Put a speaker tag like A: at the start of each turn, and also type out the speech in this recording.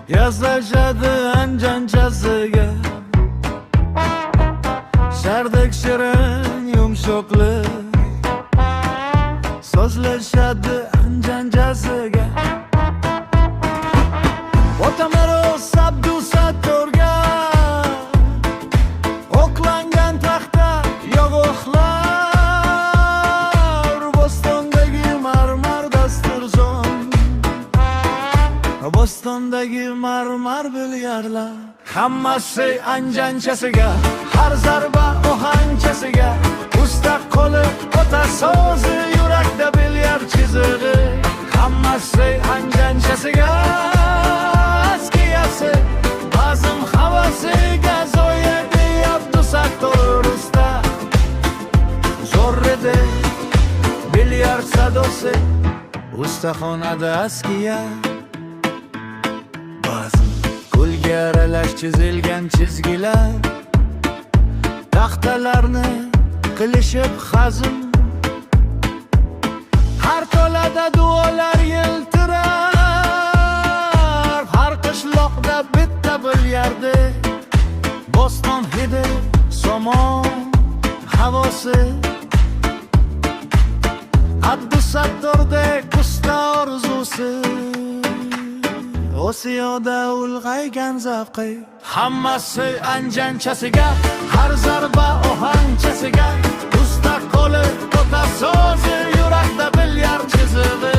A: Yazlaşadı ancanchasiga, shardek shirin yumshoqlik so'zlashadi anjanchasiga. Otamaro sabdu satorga oqlangan taxta yog'oqlar, Bo'stondagi marmar dasturxon, Bo'stondagi marmar bilyarlar. Hammasi anjanchasiga, har zarba ohanchasiga, usta qo'li ota so'zi, yurakda bilyard chizig'i. Hammasi anjanchasiga, askiyasi, bazm havasiga, zo'yadi Abdusattor usta. Zo'rrida bilyard sadosi, ustaxonada askiya. Qo'lga aralash chizilgan chizgilar, taxtalarni qilishib hazm. Har to'lada duolar yiltirar, har qishloqda bitta bilyardi. Bo'ston hidi, somon havosi, Abdusattordek usta orzusi, Osiyoda ulg'aygan zavqi. Hammasi anjanchasiga, har zarba ohanchasiga, usta qo'li ota so'zi, yurakda bilyard chizig'i.